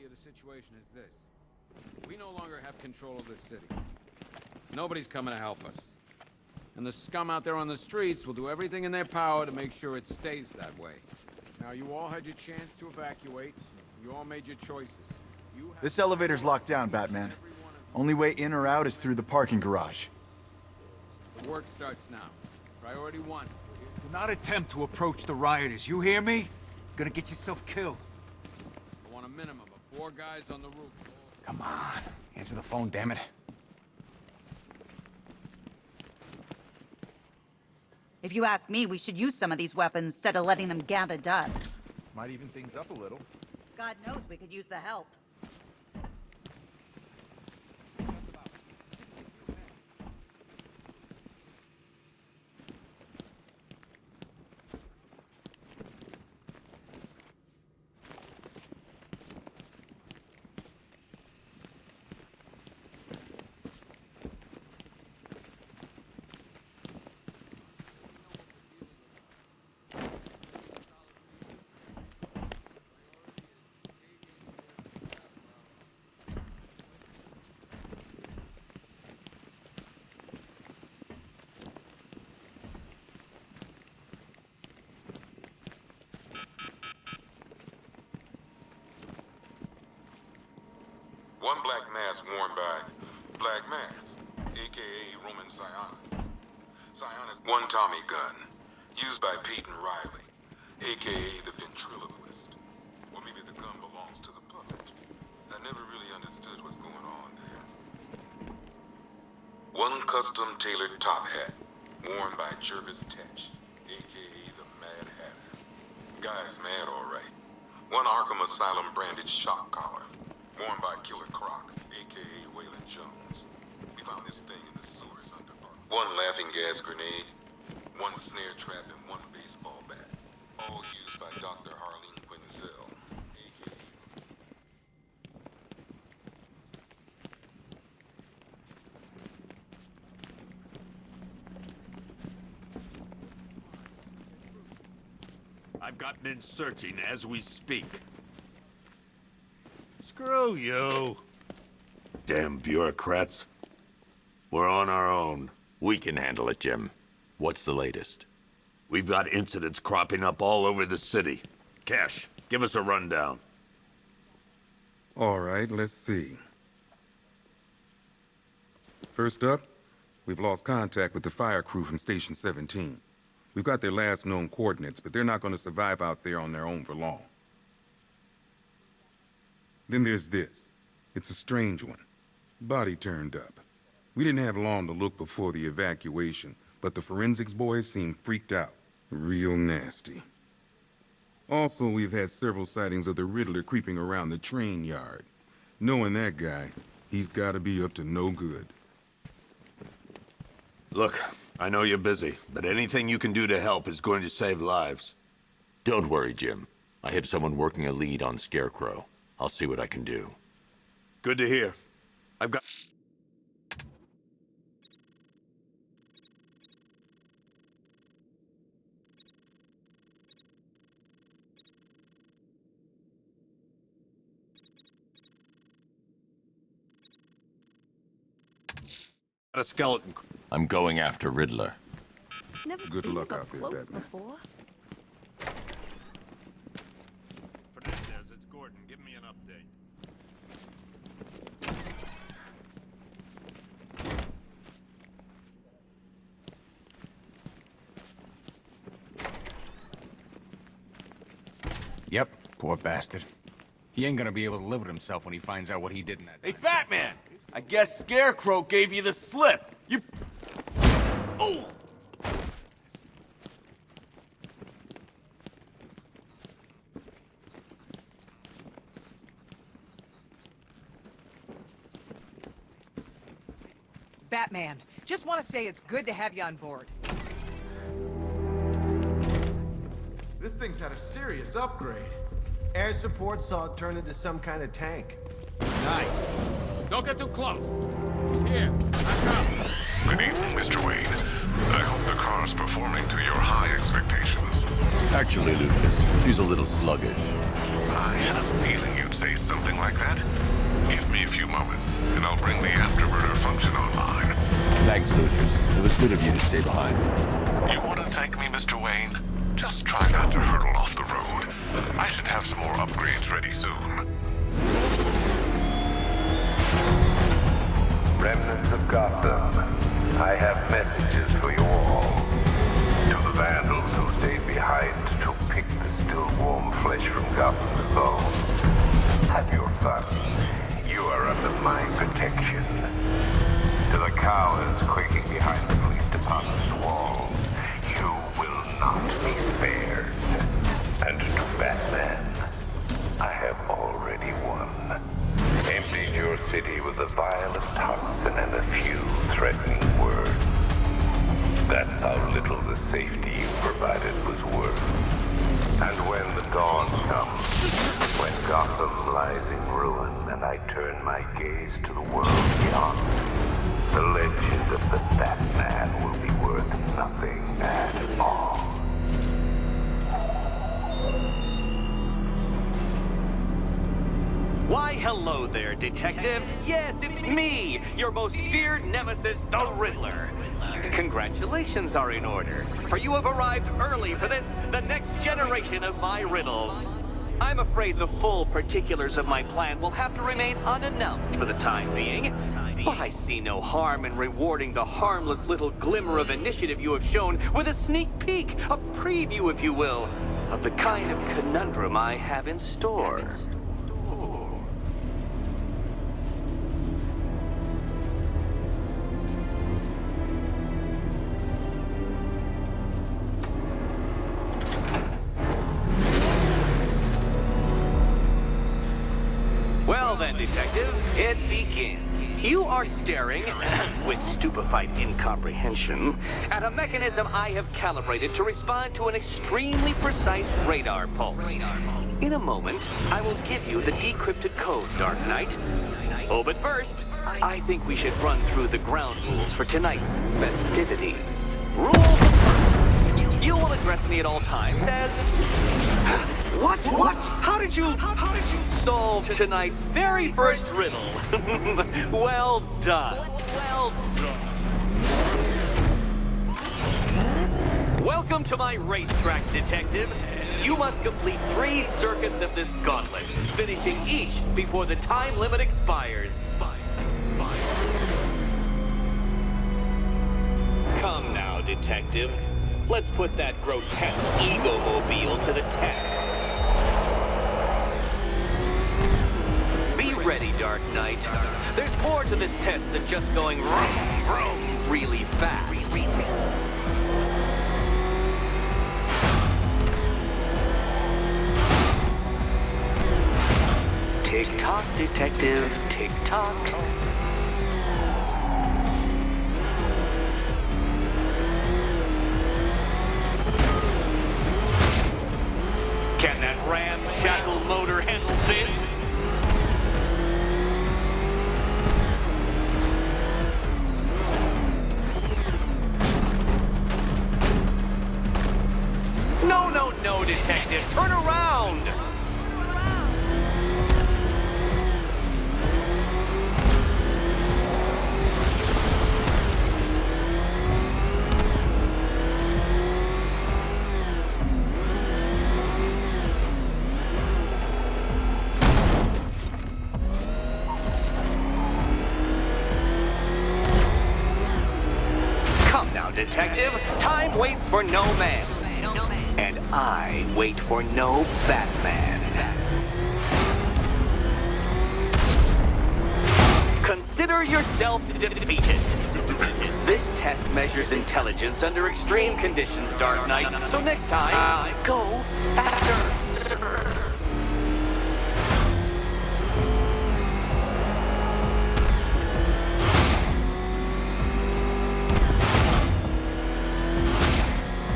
reality of the situation is this. We no longer have control of this city. Nobody's coming to help us. And the scum out there on the streets will do everything in their power to make sure it stays that way. Now, you all had your chance to evacuate. You all made your choices. This elevator's locked down, Batman. Only way in or out is through the parking garage. The work starts now. Priority 1. Do not attempt to approach the rioters, you hear me? You're gonna get yourself killed. I want a minimum of 4 guys on the roof. Come on, answer the phone, damn it. If you ask me, we should use some of these weapons instead of letting them gather dust. Might even things up a little. God knows we could use the help. One black mask worn by Black Mask, a.k.a. Roman Sionis. Sionis, one Tommy gun, used by Peyton Riley, a.k.a. the ventriloquist. Or maybe the gun belongs to the puppet. I never really understood what's going on there. One custom-tailored top hat, worn by Jervis Tetch, a.k.a. the Mad Hatter. Guy's mad, all right. One Arkham Asylum branded shock collar, worn by Killer Croc, a.k.a. Waylon Jones. We found this thing in the sewers under Arkham. One laughing gas grenade, one snare trap, and one baseball bat. All used by Dr. Harleen Quinzel, a.k.a. I've got men searching as we speak. Screw you. Damn bureaucrats. We're on our own. We can handle it, Jim. What's the latest? We've got incidents cropping up all over the city. Cash, give us a rundown. All right, let's see. First up, we've lost contact with the fire crew from Station 17. We've got their last known coordinates, but they're not going to survive out there on their own for long. Then there's this. It's a strange one. Body turned up. We didn't have long to look before the evacuation, but the forensics boys seemed freaked out. Real nasty. Also, we've had several sightings of the Riddler creeping around the train yard. Knowing that guy, he's gotta be up to no good. Look, I know you're busy, but anything you can do to help is going to save lives. Don't worry, Jim. I have someone working a lead on Scarecrow. I'll see what I can do. Good to hear. I've got... a skeleton. I'm going after Riddler. Never Good seen luck him up out there, close Batman. before. Fernandez, it's Gordon. Give me an update. Yep, poor bastard. He ain't gonna be able to live with himself when he finds out what he did in that... Hey, Batman! I guess Scarecrow gave you the slip. You... Oh! Batman, just want to say it's good to have you on board. This thing's had a serious upgrade. Air support saw it turn into some kind of tank. Nice. Don't get too close. He's here. Back up. Good evening, Mr. Wayne. I hope the car's performing to your high expectations. Actually, Lucius, she's a little sluggish. I had a feeling you'd say something like that. Give me a few moments, and I'll bring the afterburner function online. Thanks, Lucius. It was good of you to stay behind. You want to thank me, Mr. Wayne? Just try not to hurtle off the road. I should have some more upgrades ready soon. Remnants of Gotham, I have messages for you all. To the vandals who stayed behind to pick the still warm flesh from Gotham's bones. Have your fun. You are under my protection. To the cowards quaking behind the police department's walls, you will not be spared. And to Batman, I have already won. Emptied your city with the vilest toxin and a few threatening words. That's how little the safety you provided was worth. And when the dawn comes, when Gotham lies in ruin and I turn my gaze to the world beyond, the legend of the Batman will be worth nothing at all. Why, hello there, Detective. Yes, it's me, your most feared nemesis, the Riddler. Congratulations are in order, for you have arrived early for this, the next generation of my riddles. I'm afraid the full particulars of my plan will have to remain unannounced for the time being, but I see no harm in rewarding the harmless little glimmer of initiative you have shown with a sneak peek, a preview, if you will, of the kind of conundrum I have in store. Well then, Detective, it begins. You are staring, with stupefied incomprehension, at a mechanism I have calibrated to respond to an extremely precise radar pulse. In a moment, I will give you the decrypted code, Dark Knight. Oh, but first, I think we should run through the ground rules for tonight's festivities. Rule first. You will address me at all times as... What? How did you solve tonight's very first riddle? Well done. Welcome to my racetrack, Detective. You must complete 3 circuits of this gauntlet, finishing each before the time limit expires. Come now, Detective. Let's put that grotesque ego-mobile to the test. Be ready, Dark Knight. There's more to this test than just going vroom, vroom really fast. Tick-tock, Detective, tick-tock. Can that ramshackle motor handle this? No, Detective, turn around! Come now, Detective. Time waits for no man. And I wait for no Batman. Consider yourself defeated. This test measures intelligence under extreme conditions, Dark Knight. So next time, go faster.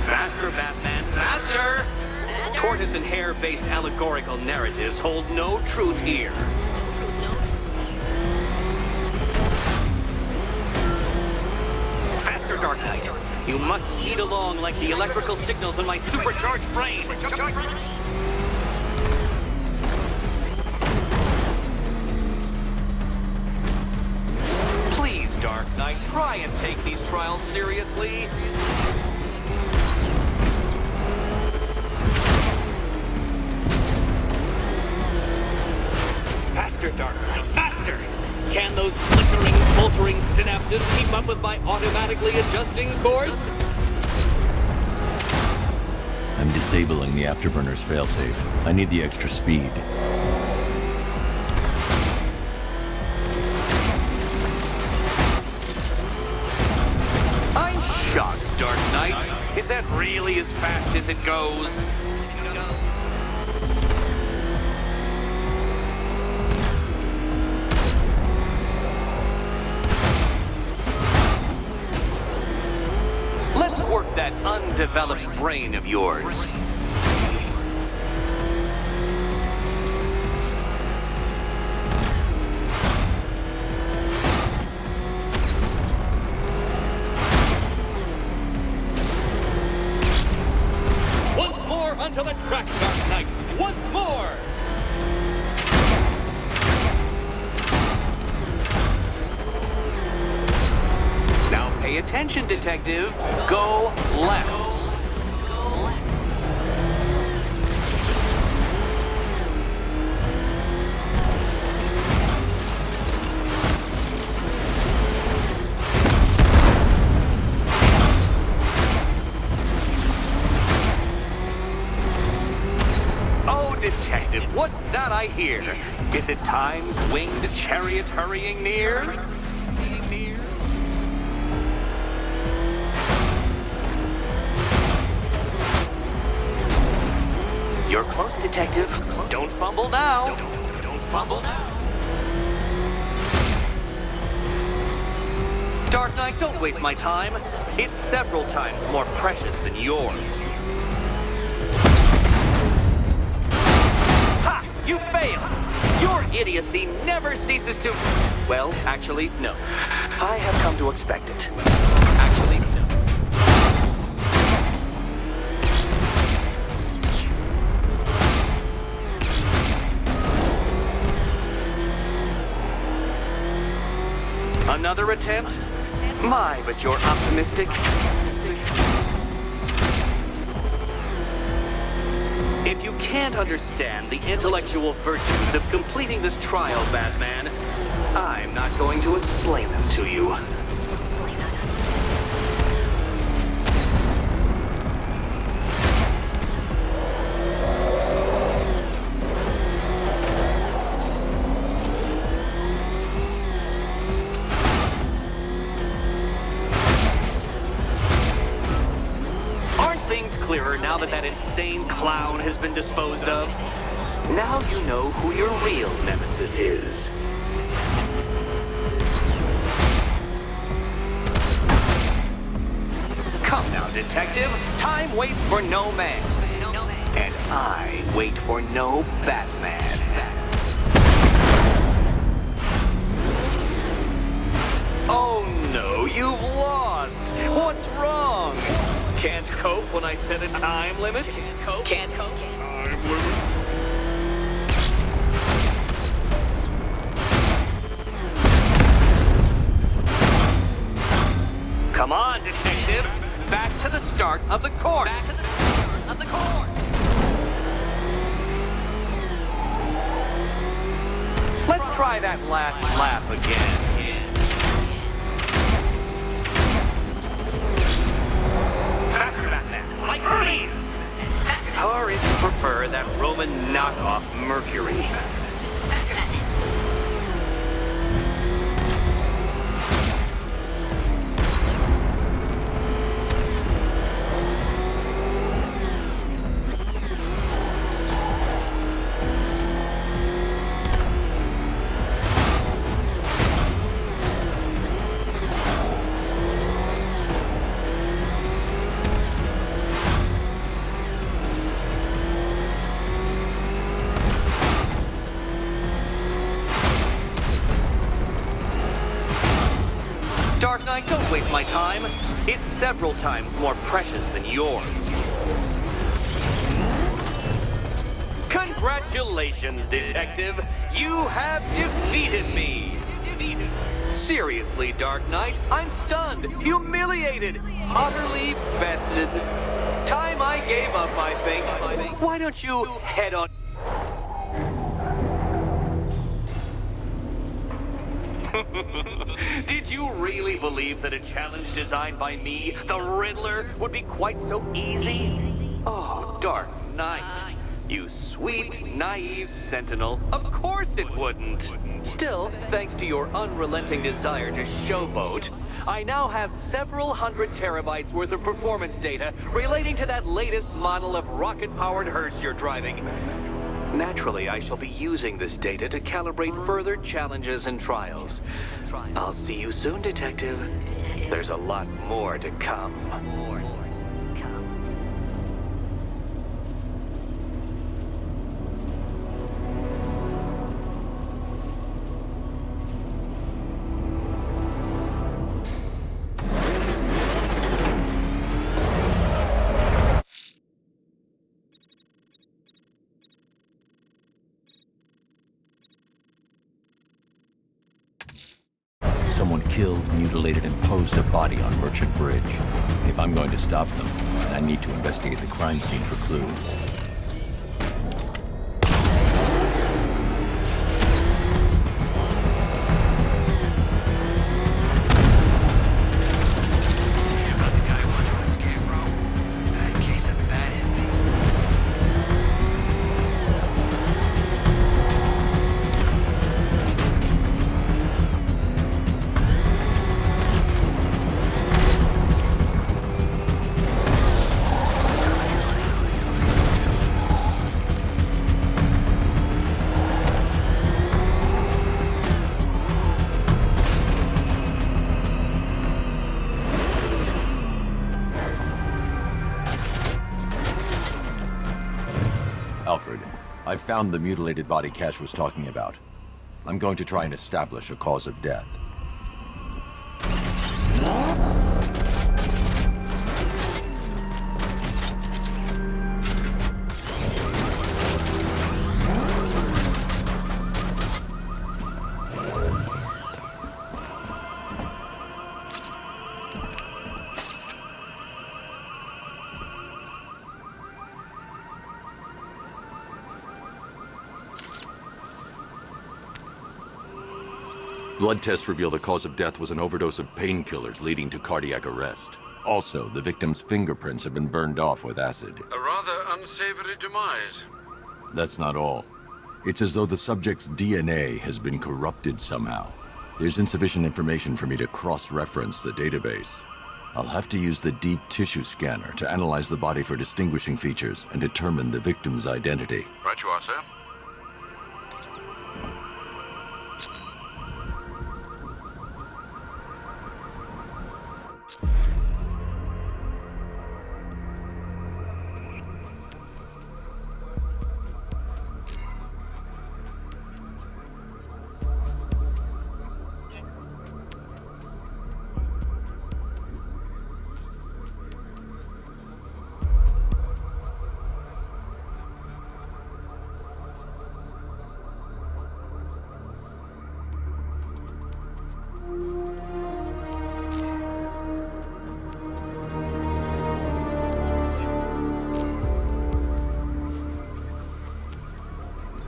Faster, Batman, faster! Tortoise and hare-based allegorical narratives hold no truth here. Faster, Dark Knight. You must heed along like the electrical signals in my supercharged brain. try and take these trials seriously. Faster, Dark Knight, faster! Can those flickering, faltering synapses keep up with my automatically adjusting course? I'm disabling the afterburner's failsafe. I need the extra speed. I'm shocked, Dark Knight. Is that really as fast as it goes? Let's work that undeveloped brain of yours. Once more onto the track, Dark Knight! Once more! Now pay attention, Detective. Go left. Oh, Detective, what's that I hear? Is it time's winged chariot hurrying near? You're close, Detective. Don't fumble now. Don't fumble now. Dark Knight, don't waste my time. It's several times more precious than yours. Ha! You failed! Your idiocy never ceases to... Well, actually, no. I have come to expect it. Actually, no. Another attempt? My, but you're optimistic. If you can't understand the intellectual virtues of completing this trial, Batman, I'm not going to explain them to you. Clearer now that that insane clown has been disposed of. Now you know who your real nemesis is. Come now, Detective. Time waits for no man. And I wait for no Batman. Oh no, you've lost. What's wrong? Can't cope when I set a time limit? Can't cope. Time limit? Come on, Detective. Back to the start of the course. Back to the start of the course. Let's try that last lap again. Like freeze! Or if you prefer, that Roman knockoff Mercury. Dark Knight, don't waste my time. It's several times more precious than yours. Congratulations, Detective. You have defeated me. Seriously, Dark Knight, I'm stunned, humiliated, utterly bested. Time I gave up, I think. Why don't you head on... Did you really believe that a challenge designed by me, the Riddler, would be quite so easy? Oh, Dark Knight. You sweet, naive sentinel. Of course it wouldn't. Still, thanks to your unrelenting desire to showboat, I now have several hundred terabytes worth of performance data relating to that latest model of rocket-powered hearse you're driving. Naturally, I shall be using this data to calibrate further challenges and trials. I'll see you soon, Detective. There's a lot more to come. Someone killed, mutilated, and posed a body on Merchant Bridge. If I'm going to stop them, I need to investigate the crime scene for clues. Alfred, I found the mutilated body Cash was talking about. I'm going to try and establish a cause of death. Blood tests reveal the cause of death was an overdose of painkillers leading to cardiac arrest. Also, the victim's fingerprints have been burned off with acid. A rather unsavory demise. That's not all. It's as though the subject's DNA has been corrupted somehow. There's insufficient information for me to cross-reference the database. I'll have to use the deep tissue scanner to analyze the body for distinguishing features and determine the victim's identity. Right you are, sir.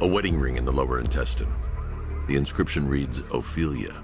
A wedding ring in the lower intestine. The inscription reads, Ophelia.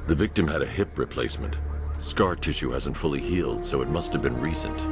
The victim had a hip replacement. Scar tissue hasn't fully healed, so it must have been recent.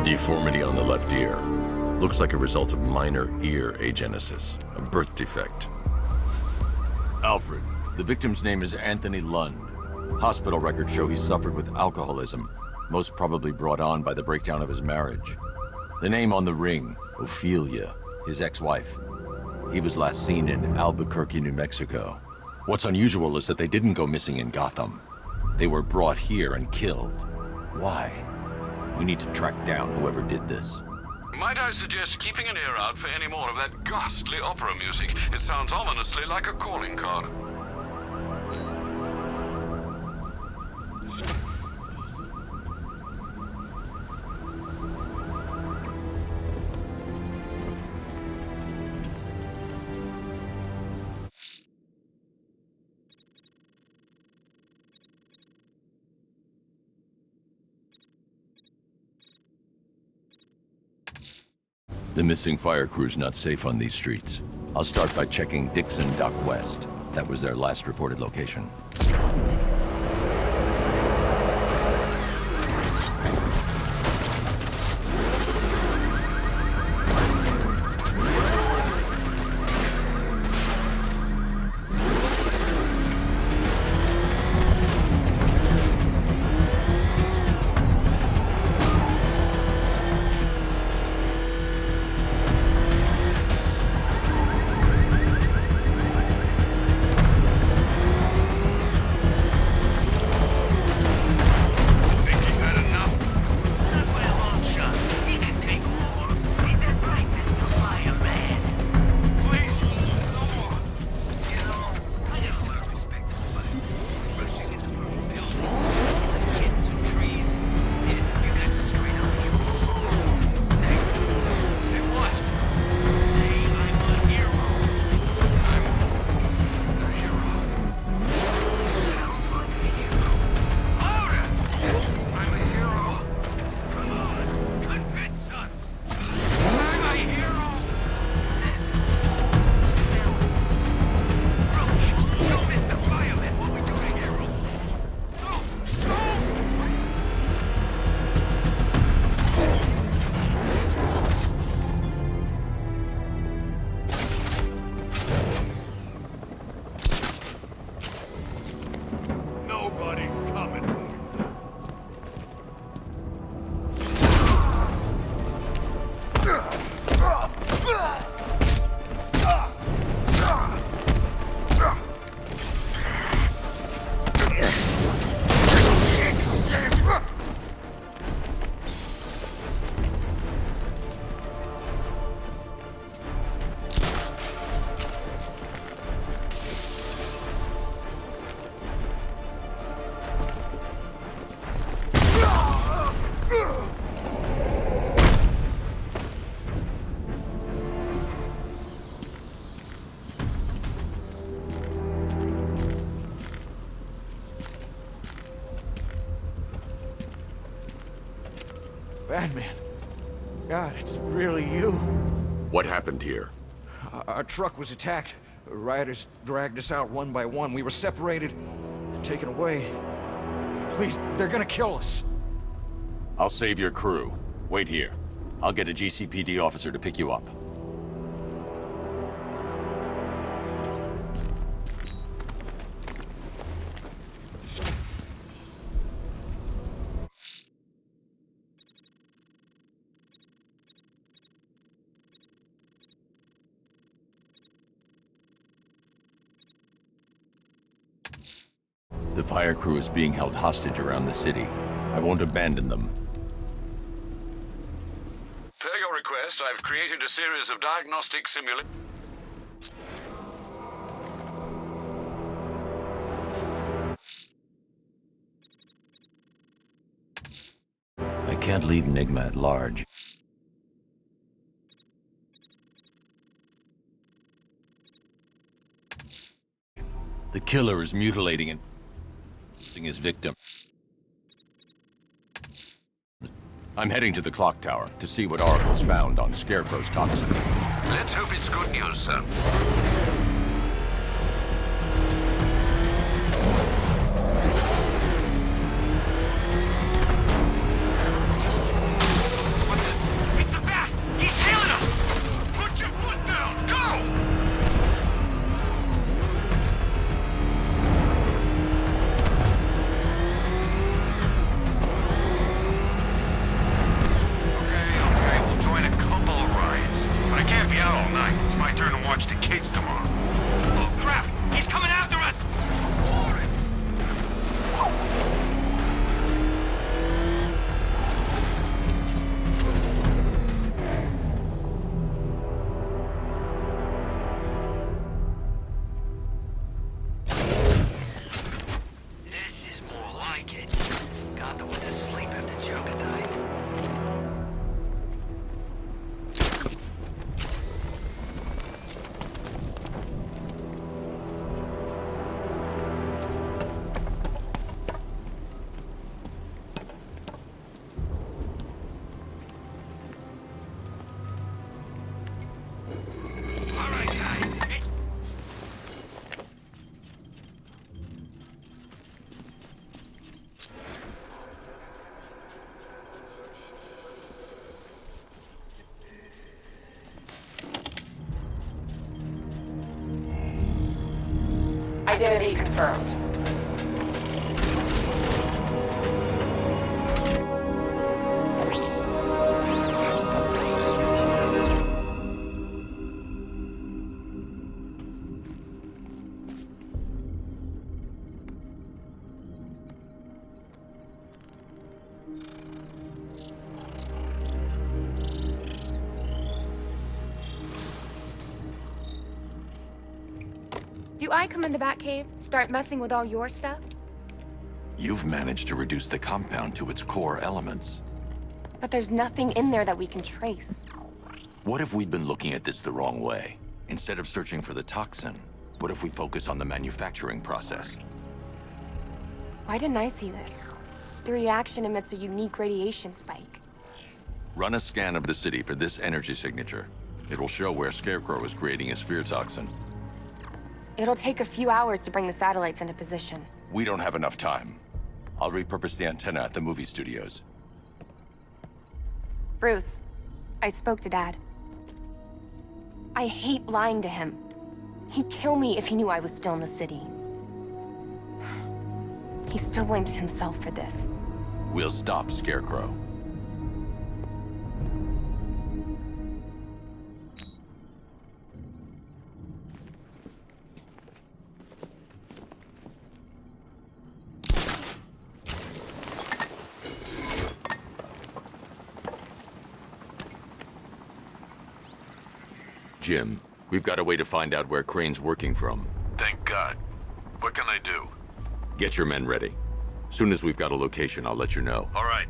Deformity on the left ear. Looks like a result of minor ear agenesis, a birth defect. Alfred, the victim's name is Anthony Lund. Hospital records show he suffered with alcoholism, most probably brought on by the breakdown of his marriage. The name on the ring, Ophelia, his ex-wife. He was last seen in Albuquerque, New Mexico. What's unusual is that they didn't go missing in Gotham. They were brought here and killed. Why? We need to track down whoever did this. Might I suggest keeping an ear out for any more of that ghastly opera music? It sounds ominously like a calling card. The missing fire crew's not safe on these streets. I'll start by checking Dixon Dock West. That was their last reported location. Batman. God, it's really you. What happened here? Our truck was attacked. Rioters dragged us out one by one. We were separated, taken away. Please, they're gonna kill us. I'll save your crew. Wait here. I'll get a GCPD officer to pick you up. The fire crew is being held hostage around the city. I won't abandon them. Per your request, I've created a series of diagnostic simulations. I can't leave Enigma at large. The killer is mutilating and his victim. I'm heading to the clock tower to see what Oracle's found on Scarecrow's toxin. Let's hope it's good news, sir. It's the bat! He's tailing us! Put your foot down! Go! Okay, we'll join a couple of rides. But I can't be out all night. It's my turn to watch the kids tomorrow. Oh, crap! He's coming after us! For it! This is more like it. Gotham went to sleep after Joker died. All right, guys. It's Identity confirmed. Do I come in the Batcave, start messing with all your stuff? You've managed to reduce the compound to its core elements. But there's nothing in there that we can trace. What if we'd been looking at this the wrong way? Instead of searching for the toxin, what if we focus on the manufacturing process? Why didn't I see this? The reaction emits a unique radiation spike. Run a scan of the city for this energy signature. It will show where Scarecrow is creating his fear toxin. It'll take a few hours to bring the satellites into position. We don't have enough time. I'll repurpose the antenna at the movie studios. Bruce, I spoke to Dad. I hate lying to him. He'd kill me if he knew I was still in the city. He still blames himself for this. We'll stop Scarecrow. Jim, we've got a way to find out where Crane's working from. Thank God. What can I do? Get your men ready. Soon as we've got a location, I'll let you know. All right.